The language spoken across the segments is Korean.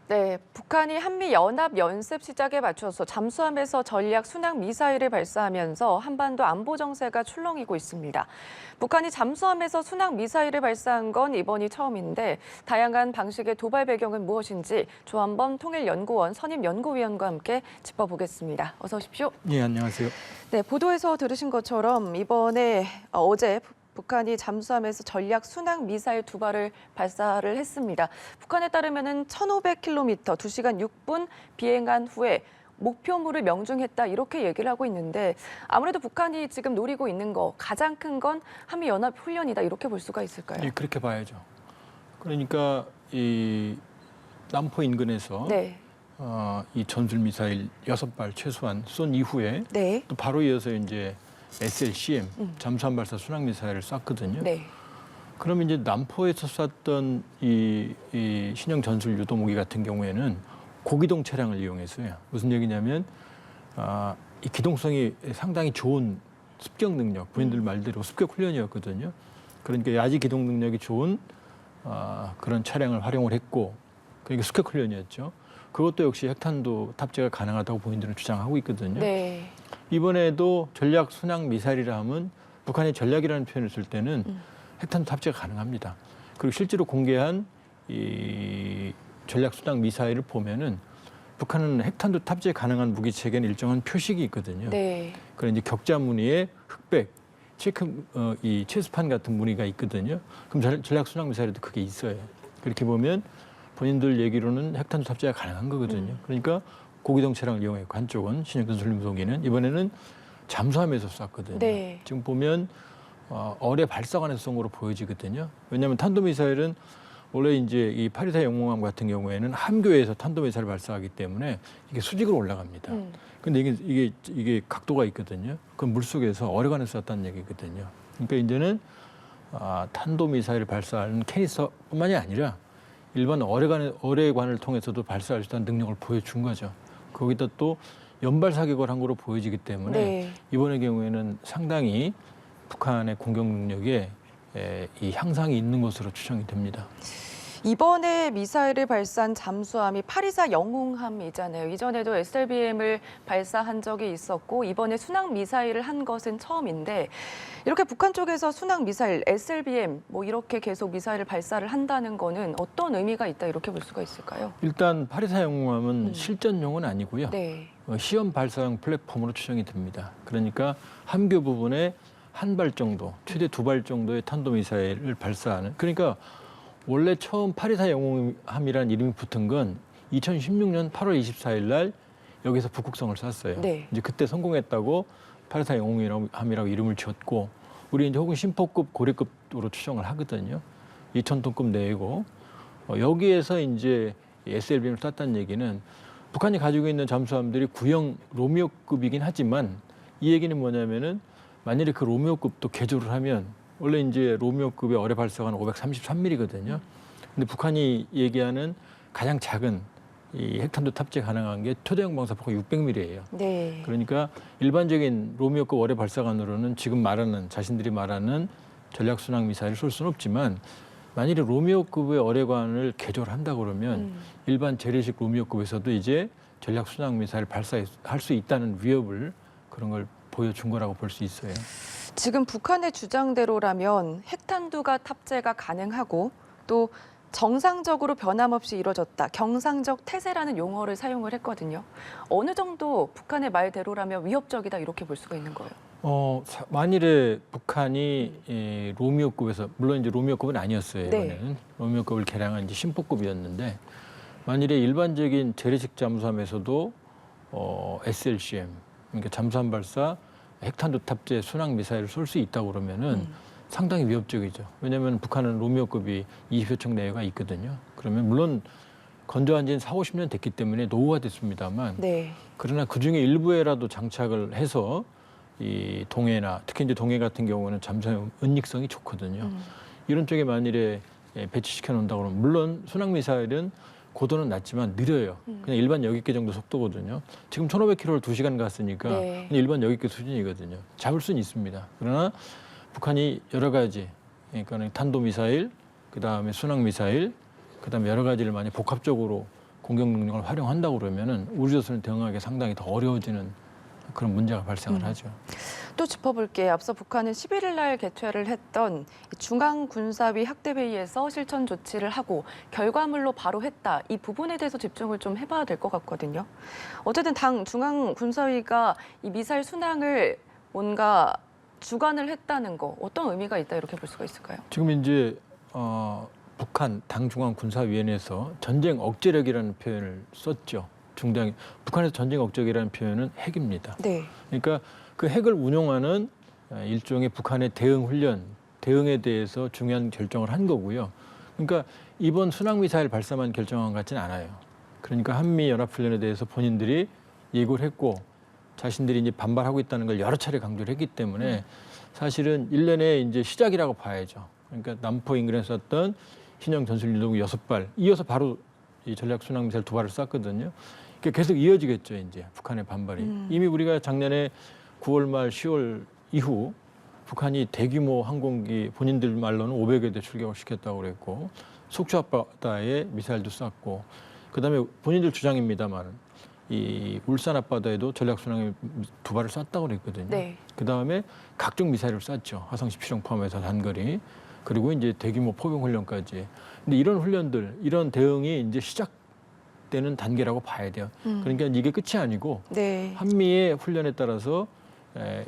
네, 북한이 한미연합 연습 시작에 맞춰서 잠수함에서 전략 순항 미사일을 발사하면서 한반도 안보 정세가 출렁이고 있습니다. 북한이 잠수함에서 순항 미사일을 발사한 건 이번이 처음인데 다양한 방식의 도발 배경은 무엇인지 조한범 통일연구원 선임연구위원과 함께 짚어보겠습니다. 어서 오십시오. 네, 안녕하세요. 네, 보도에서 들으신 것처럼 이번에 어제 북한이 잠수함에서 전략 순항 미사일 2발을 발사를 했습니다. 북한에 따르면 1,500km, 2시간 6분 비행한 후에 목표물을 명중했다 이렇게 얘기를 하고 있는데 아무래도 북한이 지금 노리고 있는 거 가장 큰 건 한미연합 훈련이다 이렇게 볼 수가 있을까요? 네, 그렇게 봐야죠. 그러니까 이 남포 인근에서 네. 이 전술 미사일 6발 최소한 쏜 이후에 네. 또 바로 이어서 이제 SLCM 잠수함 발사 순항 미사일을 쐈거든요. 네. 그럼 이제 남포에서 쐈던 이 신형 전술 유도무기 같은 경우에는 고기동 차량을 이용했어요. 무슨 얘기냐면 이 기동성이 상당히 좋은 습격 능력, 부인들 말대로 습격 훈련이었거든요. 그러니까 야지 기동 능력이 좋은 그런 차량을 활용을 했고, 그러니까 습격 훈련이었죠. 그것도 역시 핵탄두 탑재가 가능하다고 본인들은 주장하고 있거든요. 네. 이번에도 전략 순항 미사일이라 하면 북한이 전략이라는 표현을 쓸 때는 핵탄두 탑재가 가능합니다. 그리고 실제로 공개한 이 전략 순항 미사일을 보면은 북한은 핵탄두 탑재 가능한 무기 체계는 일정한 표식이 있거든요. 네. 그런 이제 격자 무늬에 흑백, 이 체스판 같은 무늬가 있거든요. 그럼 전략 순항 미사일도 그게 있어요. 그렇게 보면 본인들 얘기로는 핵탄두 탑재가 가능한 거거든요. 그러니까 고기동 차량을 이용했고 한쪽은 신형 전술 무기는 이번에는 잠수함에서 쐈거든요. 네. 지금 보면 어뢰 발사관에서 쏜 거로 보여지거든요. 왜냐하면 탄도미사일은 원래 이제 이 파리사 영웅함 같은 경우에는 함교에서 탄도미사일을 발사하기 때문에 이게 수직으로 올라갑니다. 근데 이게 각도가 있거든요. 그건 물속에서 어뢰관에서 쐈다는 얘기거든요. 그러니까 이제는 탄도미사일을 발사하는 캐니스터뿐만이 아니라 일반 어뢰관을 통해서도 발사할 수 있다는 능력을 보여준 거죠. 거기다 또 연발 사격을 한 거로 보여지기 때문에 네. 이번의 경우에는 상당히 북한의 공격 능력에 이 향상이 있는 것으로 추정이 됩니다. 이번에 미사일을 발사한 잠수함이 파리사 영웅함이잖아요. 이전에도 SLBM을 발사한 적이 있었고 이번에 순항 미사일을 한 것은 처음인데 이렇게 북한 쪽에서 순항 미사일, SLBM 뭐 이렇게 계속 미사일을 발사를 한다는 거는 어떤 의미가 있다 이렇게 볼 수가 있을까요? 일단 파리사 영웅함은 실전용은 아니고요. 네. 시험 발사용 플랫폼으로 추정이 됩니다. 그러니까 함교 부분에 한 발 정도, 최대 2발 정도의 탄도미사일을 발사하는. 그러니까 원래 처음 파리사 영웅함이라는 이름이 붙은 건 2016년 8월 24일 날 여기서 북극성을 쐈어요. 네. 이제 그때 성공했다고 파리사 영웅함이라고 이름을 지었고, 우리 이제 혹은 심포급, 고래급으로 추정을 하거든요. 2,000톤급 내외고 여기에서 이제 SLBM을 쐈다는 얘기는 북한이 가지고 있는 잠수함들이 구형 로미오급이긴 하지만 이 얘기는 뭐냐면은 만일에 그 로미오급도 개조를 하면 원래 이제 로미오급의 어뢰 발사관은 533mm거든요. 근데 북한이 얘기하는 가장 작은 이 핵탄두 탑재 가능한 게 초대형 방사포가 600mm예요. 네. 그러니까 일반적인 로미오급 어뢰 발사관으로는 지금 자신들이 말하는 전략 순항 미사일을 쏠 수는 없지만 만일에 로미오급의 어뢰관을 개조를 한다 그러면 일반 재래식 로미오급에서도 이제 전략 순항 미사일을 발사할 수 있다는 위협을 그런 걸 보여준 거라고 볼 수 있어요. 지금 북한의 주장대로라면 핵탄두가 탑재가 가능하고 또 정상적으로 변함없이 이루어졌다. 경상적 태세라는 용어를 사용을 했거든요. 어느 정도 북한의 말대로라면 위협적이다 이렇게 볼 수가 있는 거예요. 만일에 북한이 로미오급에서 물론 이제 로미오급은 아니었어요. 네. 이번에는 로미오급을 개량한 이제 심포급이었는데 만일에 일반적인 재래식 잠수함에서도 SLCM 그러니까 잠수함 발사 핵탄두 탑재 순항 미사일을 쏠 수 있다고 그러면은 상당히 위협적이죠. 왜냐하면 북한은 로미오급이 20여 척 내외가 있거든요. 그러면 물론 건조한 지는 40, 50년 됐기 때문에 노후가 됐습니다만 네. 그러나 그중에 일부에라도 장착을 해서 이 동해나 특히 이제 동해 같은 경우는 잠수함 은닉성이 좋거든요. 이런 쪽에 만일에 배치시켜 놓는다고 그러면 물론 순항 미사일은 고도는 낮지만 느려요. 그냥 일반 여객기 정도 속도거든요. 지금 1,500km를 2시간 갔으니까 네. 그냥 일반 여객기 수준이거든요. 잡을 수는 있습니다. 그러나 북한이 여러 가지, 그러니까 탄도미사일, 그다음에 순항미사일, 그다음에 여러 가지를 많이 복합적으로 공격 능력을 활용한다고 그러면은 우리 조선을 대응하기 상당히 더 어려워지는 그런 문제가 발생을 하죠. 또 짚어볼게요. 앞서 북한은 11일 날 개최를 했던 중앙군사위 학대회의에서 실천 조치를 하고 결과물로 바로 했다. 이 부분에 대해서 집중을 좀 해봐야 될 것 같거든요. 어쨌든 당 중앙군사위가 이 미사일 순항을 뭔가 주관을 했다는 거 어떤 의미가 있다 이렇게 볼 수가 있을까요? 지금 이제 북한 당중앙군사위원회에서 전쟁 억제력이라는 표현을 썼죠. 중대한 북한에서 전쟁 억제력이라는 표현은 핵입니다. 네. 그러니까 그 핵을 운용하는 일종의 북한의 대응 훈련, 대응에 대해서 중요한 결정을 한 거고요. 그러니까 이번 순항미사일 발사만 결정한 것 같지는 않아요. 그러니까 한미 연합훈련에 대해서 본인들이 예고를 했고 자신들이 이제 반발하고 있다는 걸 여러 차례 강조를 했기 때문에 사실은 일련의 이제 시작이라고 봐야죠. 그러니까 남포 인근에 쐈던 신형 전술 유도기 6발, 이어서 바로 이 전략 순항미사일 2발을 쐈거든요. 그러니까 계속 이어지겠죠, 이제 북한의 반발이. 이미 우리가 작년에 9월 말 10월 이후 북한이 대규모 항공기 본인들 말로는 500여 대 출격을 시켰다고 그랬고 속초 앞바다에 미사일도 쐈고 그다음에 본인들 주장입니다만 이 울산 앞바다에도 전략 순항 2발을 쐈다고 그랬거든요. 네. 그다음에 각종 미사일을 쐈죠. 화성 17형 포함해서 단거리. 그리고 이제 대규모 포병 훈련까지. 근데 이런 훈련들, 이런 대응이 이제 시작되는 단계라고 봐야 돼요. 그러니까 이게 끝이 아니고 네. 한미의 훈련에 따라서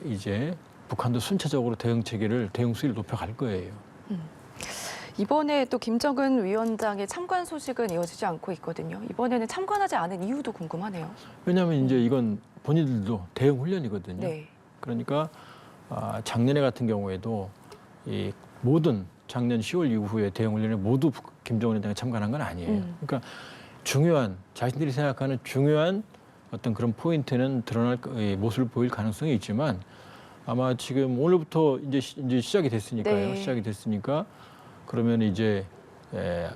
이제 북한도 순차적으로 대응 체계를, 대응 수위를 높여갈 거예요. 이번에 또 김정은 위원장의 참관 소식은 이어지지 않고 있거든요. 이번에는 참관하지 않은 이유도 궁금하네요. 왜냐하면 이제 이건 본인들도 대응 훈련이거든요. 네. 그러니까 작년에 같은 경우에도 이 모든 작년 10월 이후에 대응 훈련에 모두 김정은 위원장이 참관한 건 아니에요. 그러니까 중요한 자신들이 생각하는 중요한 어떤 그런 포인트는 드러날 모습을 보일 가능성이 있지만 아마 지금 오늘부터 이제 시작이 됐으니까요. 네. 시작이 됐으니까 그러면 이제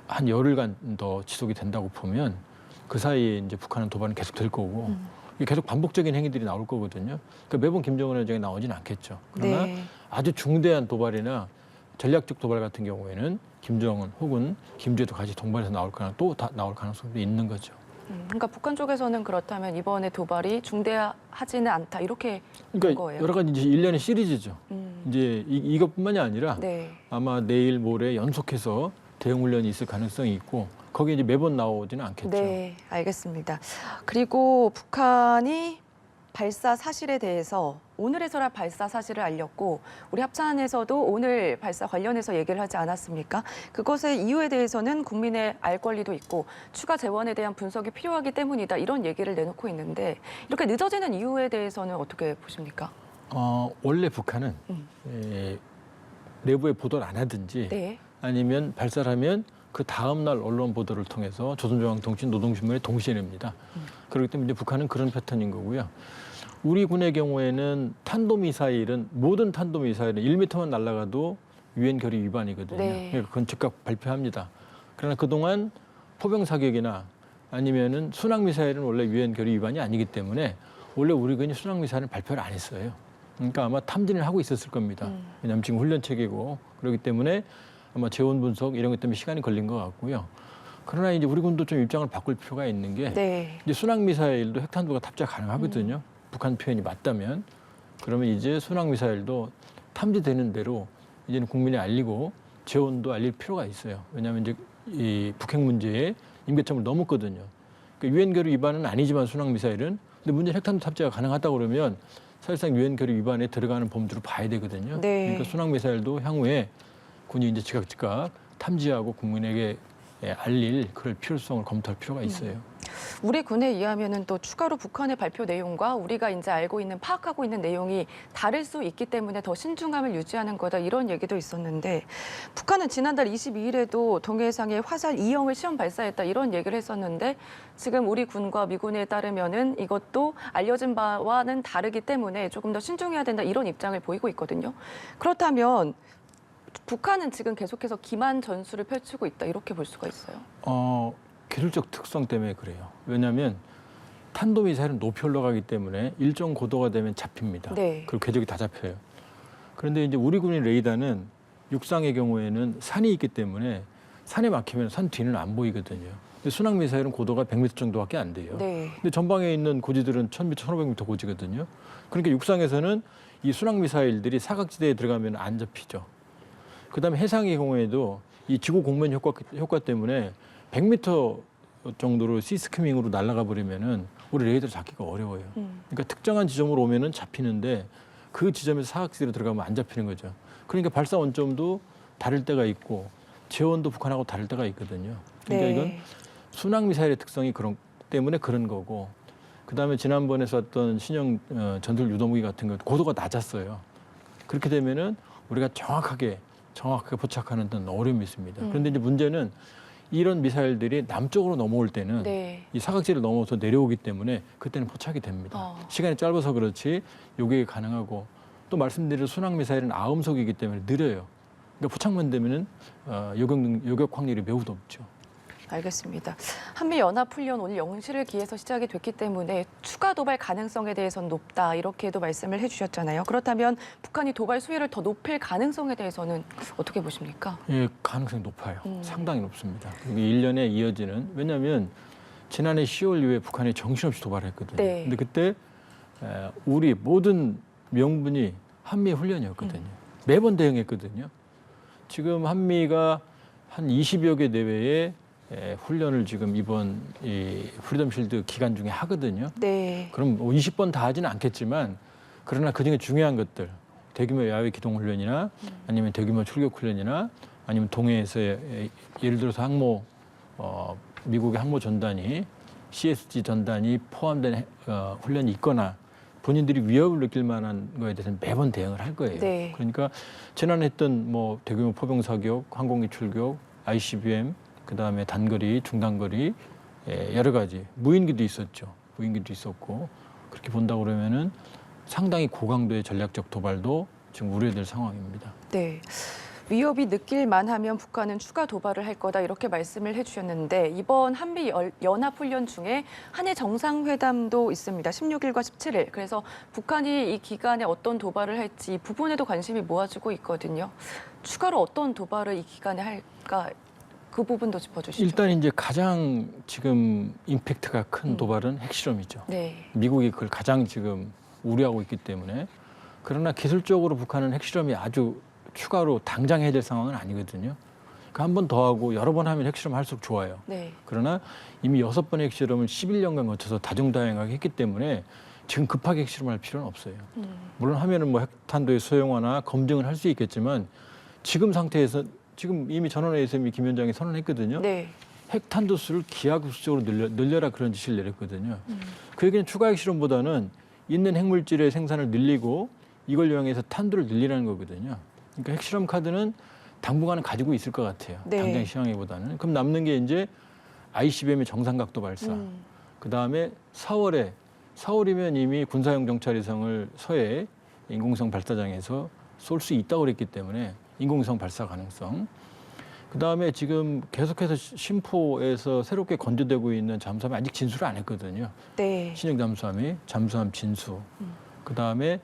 한 열흘간 더 지속이 된다고 보면 그 사이에 이제 북한은 도발은 계속 될 거고 계속 반복적인 행위들이 나올 거거든요. 그러니까 매번 김정은 위원장이 나오지는 않겠죠. 그러나 네. 아주 중대한 도발이나 전략적 도발 같은 경우에는 김정은 혹은 김제도 같이 동반해서 나올 가능성도 있는 거죠. 그러니까 북한 쪽에서는 그렇다면 이번에 도발이 중대하지는 않다 이렇게 본 그러니까 거예요. 여러 가지 이제 일련의 시리즈죠. 이제 이것뿐만이 아니라 네. 아마 내일 모레 연속해서 대응 훈련이 있을 가능성이 있고 거기에 이제 매번 나오지는 않겠죠. 네, 알겠습니다. 그리고 북한이 발사 사실에 대해서 오늘에서야 발사 사실을 알렸고 우리 합참에서도 오늘 발사 관련해서 얘기를 하지 않았습니까? 그것의 이유에 대해서는 국민의 알 권리도 있고 추가 재원에 대한 분석이 필요하기 때문이다 이런 얘기를 내놓고 있는데 이렇게 늦어지는 이유에 대해서는 어떻게 보십니까? 원래 북한은 내부에 보도를 안 하든지 네. 아니면 발사를 하면 그 다음 날 언론 보도를 통해서 조선중앙통신, 노동신문에 동시에 냅니다. 그렇기 때문에 이제 북한은 그런 패턴인 거고요. 우리 군의 경우에는 탄도미사일은 모든 탄도미사일은 1m만 날아가도 유엔 결의 위반이거든요. 네. 그러니까 그건 즉각 발표합니다. 그러나 그동안 포병 사격이나 아니면은 순항미사일은 원래 유엔 결의 위반이 아니기 때문에 원래 우리 군이 순항미사일은 발표를 안 했어요. 그러니까 아마 탐진을 하고 있었을 겁니다. 왜냐하면 지금 훈련 체계고 그렇기 때문에 아마 재원 분석 이런 것 때문에 시간이 걸린 것 같고요. 그러나 이제 우리 군도 좀 입장을 바꿀 필요가 있는 게 네. 이제 순항미사일도 핵탄두가 탑재 가능하거든요. 북한 표현이 맞다면 그러면 이제 순항미사일도 탐지되는 대로 이제는 국민에 알리고 재원도 알릴 필요가 있어요. 왜냐하면 이제 이 북핵 문제에 임계점을 넘었거든요. 그러니까 유엔 결의 위반은 아니지만 순항미사일은 근데 문제는 핵탄두 탑재가 가능하다고 그러면 사실상 유엔 결의 위반에 들어가는 범주로 봐야 되거든요. 네. 그러니까 순항미사일도 향후에 군이 이제 즉각 탐지하고 국민에게 알릴 그럴 필요성을 검토할 필요가 있어요. 우리 군에 의하면은 또 추가로 북한의 발표 내용과 우리가 이제 알고 있는 파악하고 있는 내용이 다를 수 있기 때문에 더 신중함을 유지하는 거다 이런 얘기도 있었는데 북한은 지난달 22일에도 동해상에 화살 2형을 시험 발사했다 이런 얘기를 했었는데 지금 우리 군과 미군에 따르면은 이것도 알려진 바와는 다르기 때문에 조금 더 신중해야 된다 이런 입장을 보이고 있거든요. 그렇다면 북한은 지금 계속해서 기만 전술을 펼치고 있다 이렇게 볼 수가 있어요. 기술적 특성 때문에 그래요. 왜냐하면 탄도미사일은 높이 올라가기 때문에 일정 고도가 되면 잡힙니다. 네. 그리고 궤적이 다 잡혀요. 그런데 이제 우리 군의 레이더는 육상의 경우에는 산이 있기 때문에 산에 막히면 산 뒤는 안 보이거든요. 근데 순항 미사일은 고도가 100m 정도밖에 안 돼요. 네. 근데 전방에 있는 고지들은 1000m, 1500m 고지거든요. 그러니까 육상에서는 이 순항 미사일들이 사각지대에 들어가면 안 잡히죠. 그다음에 해상의 경우에도 이 지구 공면 효과 때문에 100m 정도로 시스크밍으로 날아가 버리면은 우리 레이더를 잡기가 어려워요. 그러니까 특정한 지점으로 오면은 잡히는데 그 지점에서 사각지대로 들어가면 안 잡히는 거죠. 그러니까 발사 원점도 다를 때가 있고 재원도 북한하고 다를 때가 있거든요. 그러니까 네. 이건 순항 미사일의 특성이 그런 때문에 그런 거고. 그다음에 지난번에 쐈던 신형 전술 유도무기 같은 거 고도가 낮았어요. 그렇게 되면은 우리가 정확하게 포착하는 데는 어려움이 있습니다. 그런데 이제 문제는 이런 미사일들이 남쪽으로 넘어올 때는 네. 이 사각지를 넘어서 내려오기 때문에 그때는 포착이 됩니다. 시간이 짧아서 그렇지 요격이 가능하고 또 말씀드린 순항 미사일은 아음속이기 때문에 느려요. 그러니까 포착만 되면은 요격 확률이 매우 높죠. 알겠습니다. 한미 연합훈련 오늘 0시를 기해서 시작이 됐기 때문에 추가 도발 가능성에 대해서는 높다 이렇게도 말씀을 해주셨잖아요. 그렇다면 북한이 도발 수위를 더 높일 가능성에 대해서는 어떻게 보십니까? 예, 가능성이 높아요. 상당히 높습니다. 이게 1년에 이어지는 왜냐하면 지난해 10월 이후에 북한이 정신없이 도발했거든요. 네. 근데 그때 우리 모든 명분이 한미 훈련이었거든요. 매번 대응했거든요. 지금 한미가 한 20여 개 내외의 훈련을 지금 이번 이 프리덤 실드 기간 중에 하거든요. 네. 그럼 20번 다 하지는 않겠지만 그러나 그중에 중요한 것들 대규모 야외 기동 훈련이나 아니면 대규모 출격 훈련이나 아니면 동해에서의 예를 들어서 항모 미국의 항모 전단이 CSG 전단이 포함된 훈련이 있거나 본인들이 위협을 느낄 만한 거에 대해서는 매번 대응을 할 거예요. 네. 그러니까 지난해 했던 뭐 대규모 포병 사격, 항공기 출격, ICBM 그다음에 단거리, 중단거리 여러 가지 무인기도 있었죠. 무인기도 있었고 그렇게 본다 그러면은 상당히 고강도의 전략적 도발도 지금 우려될 상황입니다. 네. 위협이 느낄만 하면 북한은 추가 도발을 할 거다 이렇게 말씀을 해주셨는데 이번 한미 연합훈련 중에 한일 정상회담도 있습니다. 16일과 17일. 그래서 북한이 이 기간에 어떤 도발을 할지 이 부분에도 관심이 모아지고 있거든요. 추가로 어떤 도발을 이 기간에 할까 그 부분도 짚어주시죠. 일단 이제 가장 지금 임팩트가 큰 도발은 핵실험이죠. 네. 미국이 그걸 가장 지금 우려하고 있기 때문에 그러나 기술적으로 북한은 핵실험이 아주 추가로 당장 해야 될 상황은 아니거든요. 그러니까 한 번 더 하고 여러 번 하면 핵실험 할수록 좋아요. 네. 그러나 이미 6번의 핵실험을 11년간 거쳐서 다종다양하게 했기 때문에 지금 급하게 핵실험할 필요는 없어요. 물론 하면은 뭐 핵탄두의 소형화나 검증을 할 수 있겠지만 지금 상태에서 지금 이미 전원회의에서 김 위원장이 선언했거든요. 네. 핵탄두 수를 기하급수적으로 늘려라 그런 지시를 내렸거든요. 그 얘기는 추가 핵실험보다는 있는 핵물질의 생산을 늘리고 이걸 이용해서 탄두를 늘리라는 거거든요. 그러니까 핵실험 카드는 당분간은 가지고 있을 것 같아요. 네. 당장 시황보다는. 그럼 남는 게 이제 ICBM의 정상각도 발사. 그다음에 4월이면 이미 군사용 정찰위성을 서해 인공위성 발사장에서 쏠 수 있다고 그랬기 때문에 인공위성 발사 가능성. 그다음에 지금 계속해서 심포에서 새롭게 건조되고 있는 잠수함이 아직 진수를 안 했거든요. 네. 신형 잠수함 진수. 그다음에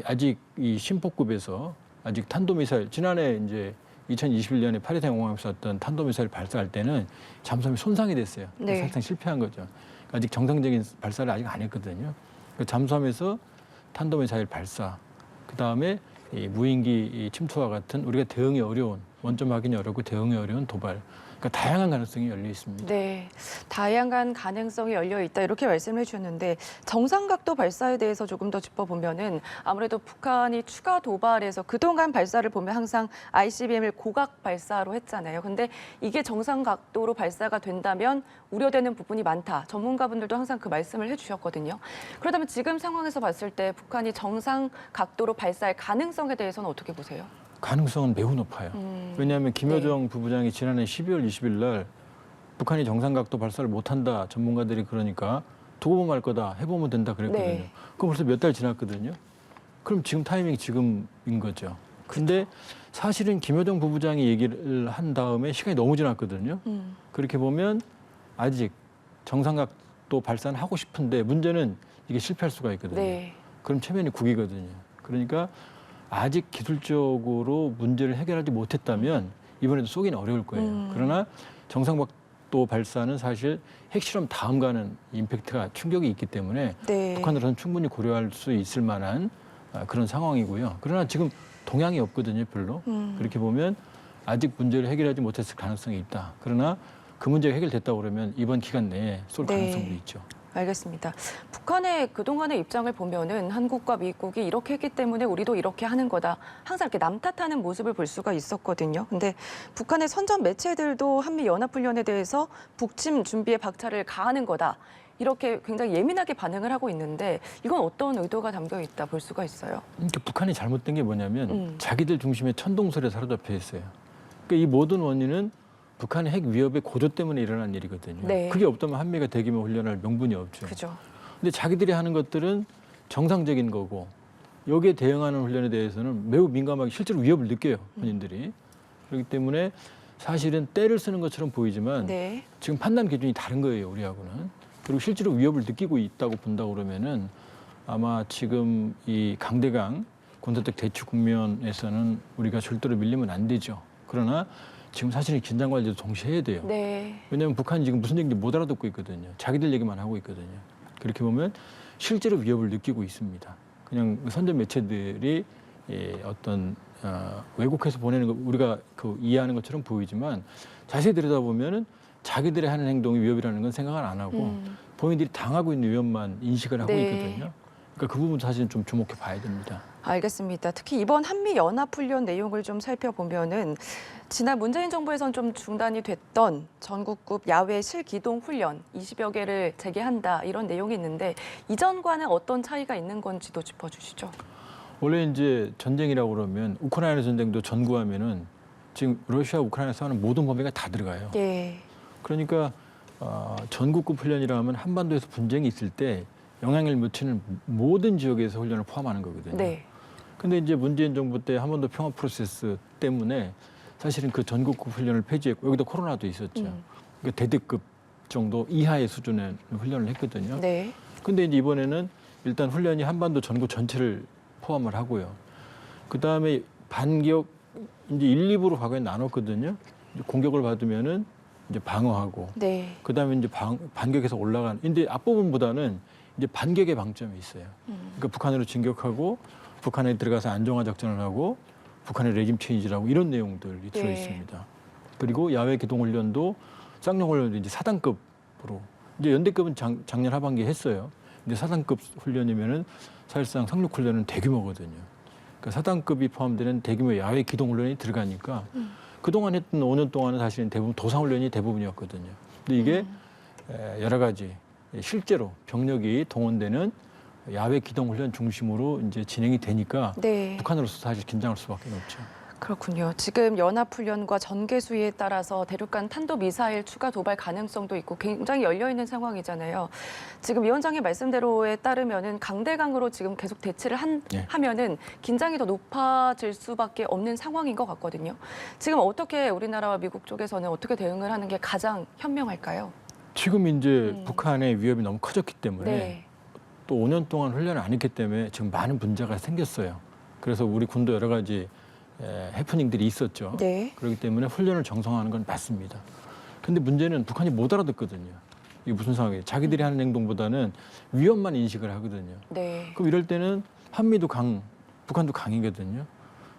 아직 이 심포급에서 아직 탄도미사일 지난해 이제 2021년에 파리산 공항에서 쐈던 탄도미사일 발사할 때는 잠수함이 손상이 됐어요. 네. 사실상 실패한 거죠. 아직 정상적인 발사를 아직 안 했거든요. 그 잠수함에서 탄도미사일 발사. 그다음에 이 무인기 침투와 같은 우리가 대응이 어려운 원점 확인이 어렵고 대응이 어려운 도발. 그러니까 다양한 가능성이 열려 있습니다. 네, 다양한 가능성이 열려 있다 이렇게 말씀을 해주셨는데 정상각도 발사에 대해서 조금 더 짚어보면은 아무래도 북한이 추가 도발에서 그동안 발사를 보면 항상 ICBM을 고각 발사로 했잖아요. 근데 이게 정상각도로 발사가 된다면 우려되는 부분이 많다. 전문가분들도 항상 그 말씀을 해주셨거든요. 그렇다면 지금 상황에서 봤을 때 북한이 정상각도로 발사할 가능성에 대해서는 어떻게 보세요? 가능성은 매우 높아요. 왜냐하면 김여정 부부장이 지난해 12월 20일 날 북한이 정상각도 발사를 못한다. 전문가들이 그러니까 두고 보면 알 거다. 해보면 된다 그랬거든요. 네. 그럼 벌써 몇 달 지났거든요. 그럼 지금 타이밍이 지금인 거죠. 근데 사실은 김여정 부부장이 얘기를 한 다음에 시간이 너무 지났거든요. 그렇게 보면 아직 정상각도 발사는 하고 싶은데 문제는 이게 실패할 수가 있거든요. 네. 그럼 체면이 국이거든요. 그러니까 아직 기술적으로 문제를 해결하지 못했다면 이번에도 쏘기는 어려울 거예요. 그러나 또 발사는 사실 핵실험 다음가는 임팩트가 충격이 있기 때문에 네. 북한으로서는 충분히 고려할 수 있을 만한 그런 상황이고요. 그러나 지금 동향이 없거든요, 별로. 그렇게 보면 아직 문제를 해결하지 못했을 가능성이 있다. 그러나 그 문제가 해결됐다고 그러면 이번 기간 내에 쏠 네. 가능성도 있죠. 알겠습니다. 북한의 그동안의 입장을 보면은 한국과 미국이 이렇게 했기 때문에 우리도 이렇게 하는 거다. 항상 이렇게 남 탓하는 모습을 볼 수가 있었거든요. 근데 북한의 선전 매체들도 한미 연합훈련에 대해서 북침 준비에 박차를 가하는 거다. 이렇게 굉장히 예민하게 반응을 하고 있는데 이건 어떤 의도가 담겨 있다 볼 수가 있어요. 그러니까 북한이 잘못된 게 뭐냐면 자기들 중심의 천동설에 사로잡혀 있어요. 그러니까 이 모든 원인은 북한의 핵 위협의 고조 때문에 일어난 일이거든요. 네. 그게 없다면 한미가 대규모 훈련할 명분이 없죠. 그죠. 근데 자기들이 하는 것들은 정상적인 거고 여기에 대응하는 훈련에 대해서는 매우 민감하게 실제로 위협을 느껴요. 본인들이. 그렇기 때문에 사실은 때를 쓰는 것처럼 보이지만 네. 지금 판단 기준이 다른 거예요. 우리하고는. 그리고 실제로 위협을 느끼고 있다고 본다고 그러면은 아마 지금 이 강대강 군사적 대치 국면에서는 우리가 절대로 밀리면 안 되죠. 그러나 지금 사실은 긴장 관리도 동시에 해야 돼요. 네. 왜냐하면 북한이 지금 무슨 얘기인지 못 알아듣고 있거든요. 자기들 얘기만 하고 있거든요. 그렇게 보면 실제로 위협을 느끼고 있습니다. 그냥 선전 매체들이 어떤 왜곡해서 보내는 거 우리가 그 이해하는 것처럼 보이지만 자세히 들여다보면은 자기들의 하는 행동이 위협이라는 건 생각을 안 하고 본인들이 당하고 있는 위협만 인식을 하고 네. 있거든요. 그러니까 그 부분 사실은 좀 주목해 봐야 됩니다. 알겠습니다. 특히 이번 한미 연합훈련 내용을 좀 살펴보면은 지난 문재인 정부에선 좀 중단이 됐던 전국급 야외 실기동 훈련 20여 개를 재개한다 이런 내용이 있는데 이전과는 어떤 차이가 있는 건지도 짚어주시죠. 원래 이제 전쟁이라고 그러면 우크라이나 전쟁도 전구하면은 지금 러시아 우크라이나 싸우는 모든 범위가 다 들어가요. 예. 그러니까 전국급 훈련이라 하면 한반도에서 분쟁이 있을 때 영향을 미치는 모든 지역에서 훈련을 포함하는 거거든요. 네. 근데 이제 문재인 정부 때 한반도 평화 프로세스 때문에 사실은 그 전국급 훈련을 폐지했고 여기도 코로나도 있었죠. 그러니까 대대급 정도 이하의 수준의 훈련을 했거든요. 네. 근데 이제 이번에는 일단 훈련이 한반도 전국 전체를 포함을 하고요. 그 다음에 반격 이제 1, 2부로 과거에 나눴거든요. 이제 공격을 받으면은 이제 방어하고, 네. 그 다음에 이제 반격해서 올라가는. 근데 앞부분보다는 이제 반격의 방점이 있어요. 그러니까 북한으로 진격하고 북한에 들어가서 안정화 작전을 하고 북한의 레짐 체인지를 하고 이런 내용들이 들어 예. 있습니다. 그리고 야외 기동 훈련도 쌍용 훈련도 이제 4단급으로 이제 연대급은 작년 하반기에 했어요. 근데 4단급 훈련이면은 사실상 상륙 훈련은 대규모거든요. 그러니까 4단급이 포함되는 대규모 야외 기동 훈련이 들어가니까 그동안 했던 5년 동안은 사실은 대부분 도상 훈련이 대부분이었거든요. 근데 이게 여러 가지 실제로 병력이 동원되는 야외 기동 훈련 중심으로 이제 진행이 되니까 네. 북한으로서 사실 긴장할 수밖에 없죠. 그렇군요. 지금 연합훈련과 전개 수위에 따라서 대륙간 탄도미사일 추가 도발 가능성도 있고 굉장히 열려있는 상황이잖아요. 지금 위원장의 말씀대로에 따르면은 강대강으로 지금 계속 대치를 예. 하면은 긴장이 더 높아질 수밖에 없는 상황인 것 같거든요. 지금 어떻게 우리나라와 미국 쪽에서는 어떻게 대응을 하는 게 가장 현명할까요? 지금 이제 북한의 위협이 너무 커졌기 때문에 네. 또 5년 동안 훈련을 안 했기 때문에 지금 많은 문제가 생겼어요. 그래서 우리 군도 여러 가지 해프닝들이 있었죠. 네. 그렇기 때문에 훈련을 정상화하는 건 맞습니다. 근데 문제는 북한이 못 알아듣거든요. 이게 무슨 상황이에요? 자기들이 하는 행동보다는 위협만 인식을 하거든요. 네. 그럼 이럴 때는 한미도 북한도 강이거든요.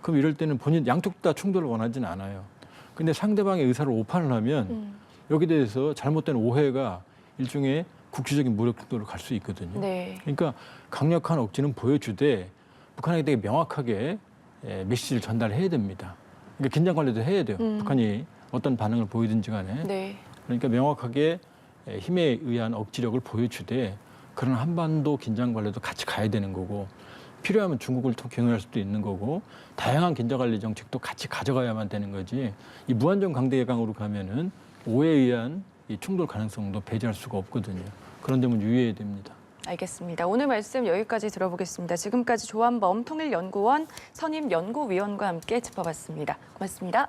그럼 이럴 때는 본인 양쪽 다 충돌을 원하지는 않아요. 근데 상대방의 의사를 오판을 하면 여기에 대해서 잘못된 오해가 일종의 국지적인 무력 충돌로 갈 수 있거든요. 네. 그러니까 강력한 억지는 보여주되 북한에게 되게 명확하게 메시지를 전달해야 됩니다. 그러니까 긴장 관리도 해야 돼요. 북한이 어떤 반응을 보이든지 간에. 네. 그러니까 명확하게 힘에 의한 억지력을 보여주되 그런 한반도 긴장 관리도 같이 가야 되는 거고 필요하면 중국을 경유할 수도 있는 거고 다양한 긴장 관리 정책도 같이 가져가야만 되는 거지 이 무한정 강대강으로 가면은 오해에 의한 이 충돌 가능성도 배제할 수가 없거든요. 그런 점은 유의해야 됩니다. 알겠습니다. 오늘 말씀 여기까지 들어보겠습니다. 지금까지 조한범 통일연구원 선임연구위원과 함께 짚어봤습니다. 고맙습니다.